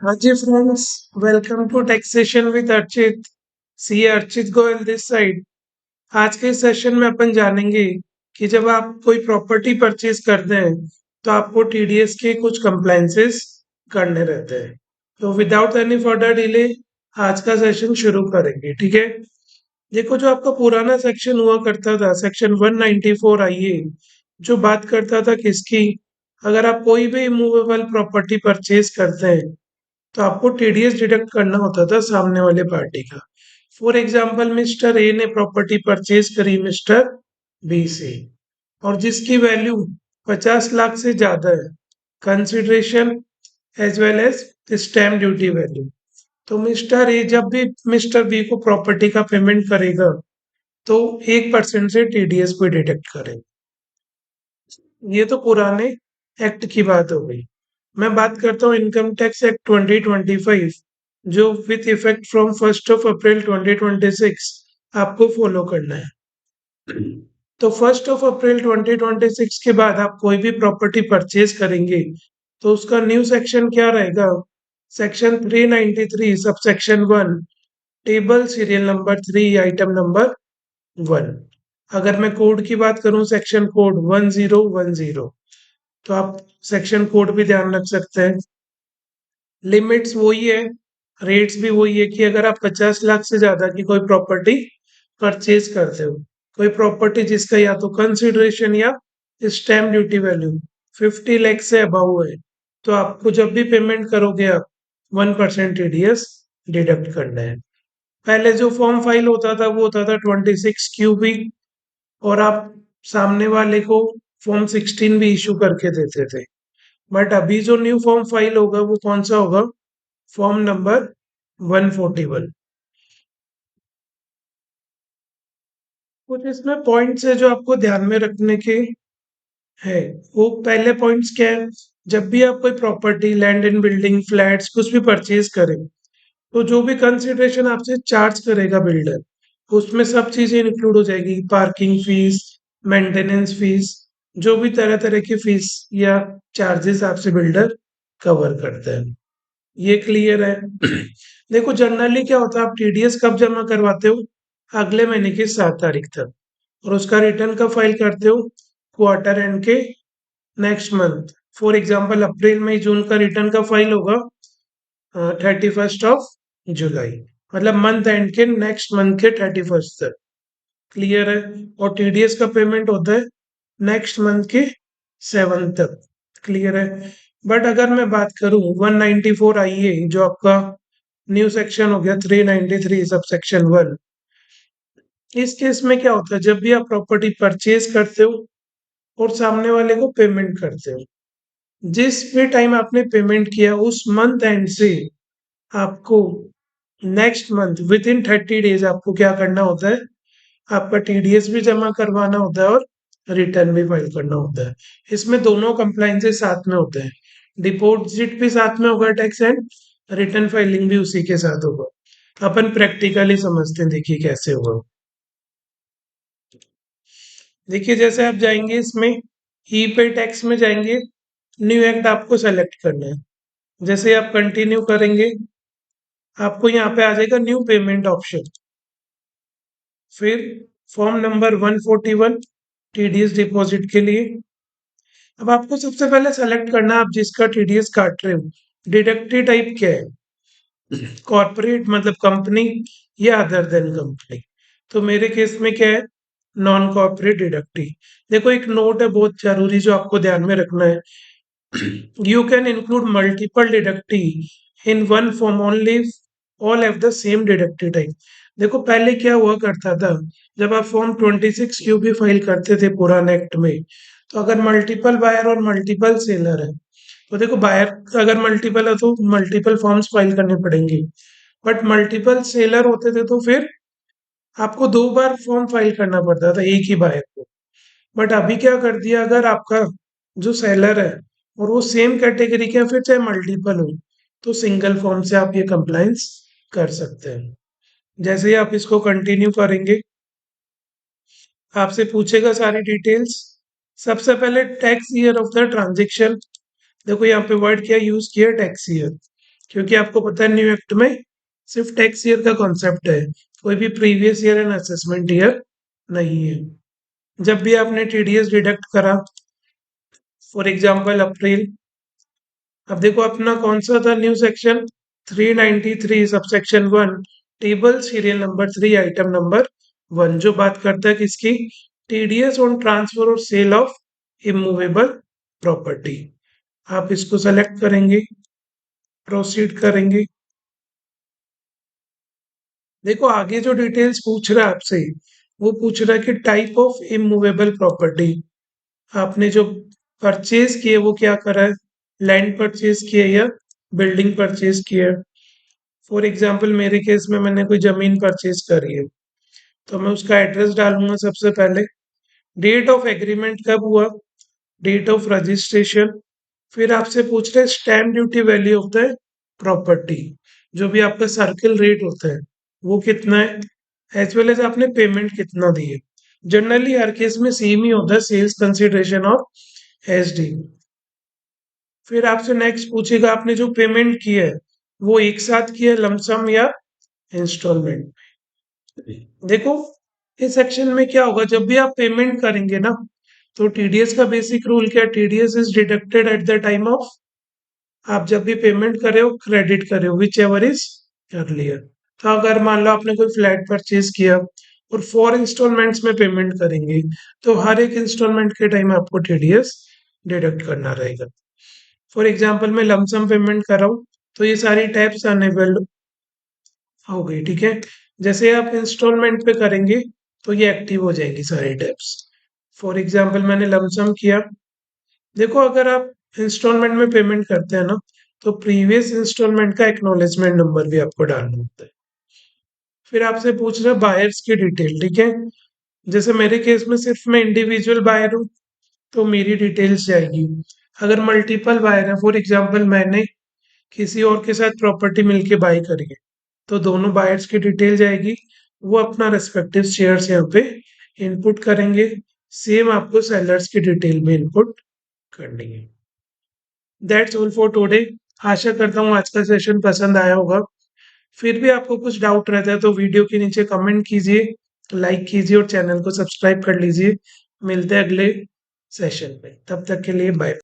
हाँ जी friends, welcome to taxation with Archit. See Archit Goyal this side. आज के सेशन में अपन जानेंगे कि जब आप कोई प्रॉपर्टी परचेज करते हैं तो आपको टीडीएस के कुछ कंप्लायंसेस करने रहते हैं। तो विदाउट एनी फर्दर डिले आज का सेशन शुरू करेंगे, ठीक है। देखो, जो आपका पुराना सेक्शन हुआ करता था, सेक्शन 194 आईए, जो बात करता था किसकी, अगर आप कोई भी इमूवेबल प्रॉपर्टी परचेज करते हैं तो आपको टीडीएस डिडक्ट करना होता था सामने वाले पार्टी का। फॉर एग्जाम्पल, मिस्टर ए ने प्रॉपर्टी परचेज करी मिस्टर बी से, और जिसकी वैल्यू 50 लाख से ज्यादा है, consideration as well as stamp duty value, तो मिस्टर ए जब भी मिस्टर बी को प्रॉपर्टी का पेमेंट करेगा तो 1% से टीडीएस को डिडक्ट करेगा। ये तो पुराने एक्ट की बात हो गई। मैं बात करता हूँ इनकम टैक्स एक्ट 2025, जो विथ इफेक्ट फ्रॉम 1 अप्रैल 2026 आपको फॉलो करना है। तो 1 अप्रैल 2026 के बाद आप कोई भी प्रॉपर्टी परचेज करेंगे तो उसका न्यू सेक्शन क्या रहेगा? Section 393 sub section 1, table serial number 3 item number 1। अगर मैं कोड की बात करूं, सेक्शन कोड 1010, तो आप सेक्शन कोड भी ध्यान रख सकते हैं। लिमिट्स वही है, रेट्स भी वही है कि अगर आप 50 लाख से ज्यादा की कोई प्रॉपर्टी परचेज करते हो, कोई प्रॉपर्टी जिसका या तो कंसिडरेशन या स्टैम्प ड्यूटी वैल्यू 50 लाख से अबव है, तो आपको जब भी पेमेंट करोगे आप 1% टीडीएस डिडक्ट करना है। पहले जो फॉर्म फाइल होता था वो होता था 26 क्यूबी, और आप सामने वाले को फॉर्म 16 भी इशू करके देते थे। बट अभी जो न्यू फॉर्म फाइल होगा वो कौन सा होगा? Form number 141। कुछ इसमें पॉइंट्स है जो आपको ध्यान में रखने के है। वो पहले पॉइंट्स क्या है? जब भी आप कोई property, land and building, flats कुछ भी परचेज करें, तो जो भी कंसिडरेशन आपसे चार्ज करेगा बिल्डर, उसमें सब चीजें इंक्लूड हो जाएगी। पार्किंग फीस, मेंटेनेंस फीस, जो भी तरह तरह की फीस या चार्जेस आपसे बिल्डर कवर करता है। ये क्लियर है? देखो, जनरली क्या होता है, आप टीडीएस कब जमा करवाते हो? अगले महीने की 7 तारीख तक। और उसका रिटर्न कब फाइल करते हो? क्वार्टर एंड के नेक्स्ट मंथ। फॉर एग्जाम्पल, अप्रैल मई जून का रिटर्न कब फाइल होगा? 31 जुलाई, मतलब मंथ एंड के नेक्स्ट मंथ के 31 तक। क्लियर है? और टीडीएस का पेमेंट होता है नेक्स्ट मंथ के 7 तक। क्लियर है? बट अगर मैं बात करूं 194 आईए, जो आपका न्यू सेक्शन हो गया 393 सब सेक्शन 1, इस केस में क्या होता है, जब भी आप प्रॉपर्टी परचेज करते हो और सामने वाले को पेमेंट करते हो, जिस भी टाइम आपने पेमेंट किया उस मंथ एंड से आपको next month with in 30 days आपको क्या करना होता है? आपका टीडीएस भी जमा करवाना होता है और रिटर्न भी फाइल करना होता है। इसमें दोनों कंप्लाइंसेस साथ में होते हैं। डिपॉजिट भी साथ में होगा टैक्स, एंड रिटर्न फाइलिंग भी उसी के साथ होगा। अपन प्रैक्टिकली समझते हैं, देखिए कैसे होगा। देखिए, जैसे आप जाएंगे इसमें ई पे टैक्स में जाएंगे, न्यू एक्ट आपको सेलेक्ट करना है। जैसे आप कंटिन्यू करेंगे, आपको यहाँ पे आ जाएगा न्यू पेमेंट ऑप्शन। फिर फॉर्म नंबर 141, टीडीएस डिपॉजिट के लिए। अब आपको सबसे पहले सेलेक्ट करना है आप जिसका टीडीएस काट रहे हो, डिडक्टिव टाइप क्या है, कॉर्पोरेट मतलब कंपनी या अदर देन कंपनी। तो मेरे केस में क्या है? Non corporate deductive. देखो, एक नोट है बहुत जरूरी जो आपको ध्यान में रखना है। You can include multiple deductee in one form only, all have the same deductive type। देखो, पहले क्या हुआ करता था, जब आप फॉर्म 26 क्यू भी फाइल करते थे पुराने एक्ट में, तो अगर मल्टीपल बायर और मल्टीपल सेलर है, तो देखो बायर अगर मल्टीपल है तो मल्टीपल फॉर्म्स फाइल करने पड़ेंगे। बट मल्टीपल सेलर होते थे तो फिर आपको 2 बार फॉर्म फाइल करना पड़ता था एक ही बायर को। बट अभी क्या कर दिया, अगर आपका जो सेलर है और वो सेम कैटेगरी के हैं, फिर चाहे मल्टीपल हो, तो सिंगल फॉर्म से आप ये कंप्लायंस कर सकते हैं। जैसे ही आप इसको कंटिन्यू करेंगे, आपसे पूछेगा सारी डिटेल्स। सबसे पहले tax year of the transaction. देखो, यहाँ पे वर्ड क्या यूज किया? Tax year. क्योंकि आपको पता है न्यू एक्ट में सिर्फ टैक्स ईयर का कॉन्सेप्ट है, कोई भी previous year and assessment year नहीं है। जब भी आपने टीडीएस डिडक्ट करा, फॉर एग्जाम्पल अप्रैल, अब देखो अपना कौन सा था new section 393 subsection 1, table serial number 3 item number 1, जो बात करता है किसकी, टीडीएस ऑन ट्रांसफर और सेल ऑफ इमूवेबल प्रॉपर्टी। आप इसको सेलेक्ट करेंगे, प्रोसीड करेंगे। देखो आगे जो डिटेल्स पूछ रहा है आपसे, वो पूछ रहा है कि टाइप ऑफ इमूवेबल प्रॉपर्टी। आपने जो परचेज किए वो क्या करा है, लैंड परचेज किए या बिल्डिंग परचेज किए। फॉर एग्जाम्पल मेरे केस में मैंने कोई जमीन परचेज करी है, तो मैं उसका एड्रेस डालूंगा सबसे पहले। डेट ऑफ एग्रीमेंट कब हुआ, डेट ऑफ रजिस्ट्रेशन। फिर आपसे पूछ रहे stamp duty value of the property, जो भी आपका सर्किल रेट होता है वो कितना है, एज वेल एज आपने पेमेंट कितना दी है। जनरली हर केस में सेम ही होता है, सेल्स कंसिडरेशन ऑफ एसडी। फिर आपसे नेक्स्ट पूछेगा आपने जो पेमेंट की है वो एक साथ की है लमसम या इंस्टॉलमेंट। देखो इस सेक्शन में क्या होगा, जब भी आप पेमेंट करेंगे ना, तो टीडीएस का बेसिक रूल क्या है, TDS is deducted at the time of, आप जब भी पेमेंट करे हो क्रेडिट करे हो, विच एवर इज अर्लियर। तो अगर मान लो आपने कोई फ्लैट परचेज किया और 4 इंस्टॉलमेंट्स में पेमेंट करेंगे, तो हर एक इंस्टॉलमेंट के टाइम आपको टीडीएस डिडक्ट करना रहेगा। फॉर एग्जाम्पल मैं लमसम पेमेंट कर रहा हूँ, तो ये सारी टैब्स अनेबल हो गई, ठीक है। जैसे आप इंस्टॉलमेंट पे करेंगे तो ये एक्टिव हो जाएंगी सारी टैब्स। फॉर एग्जाम्पल मैंने लमसम किया, देखो अगर आप इंस्टॉलमेंट में पेमेंट करते हैं ना, तो प्रीवियस इंस्टॉलमेंट का एक्नॉलेजमेंट नंबर भी आपको डालना होता है। फिर आपसे पूछ रहे बायर्स की डिटेल, ठीक है। जैसे मेरे केस में सिर्फ मैं इंडिविजुअल बायर हूँ, तो मेरी डिटेल्स जाएगी। अगर मल्टीपल बायर है, फॉर एग्जाम्पल मैंने किसी और के साथ प्रॉपर्टी मिलके बाई करी है, तो दोनों बायर्स की डिटेल जाएगी, वो अपना रेस्पेक्टिव शेयर्स यहाँ पे इनपुट करेंगे। सेम आपको सेलर्स की डिटेल भी इनपुट करनी है। That's all for today. आशा करता हूँ आज का सेशन पसंद आया होगा। फिर भी आपको कुछ डाउट रहता है तो वीडियो के नीचे कमेंट कीजिए, लाइक कीजिए और चैनल को सब्सक्राइब कर लीजिए। मिलते हैं अगले सेशन में, तब तक के लिए बाय।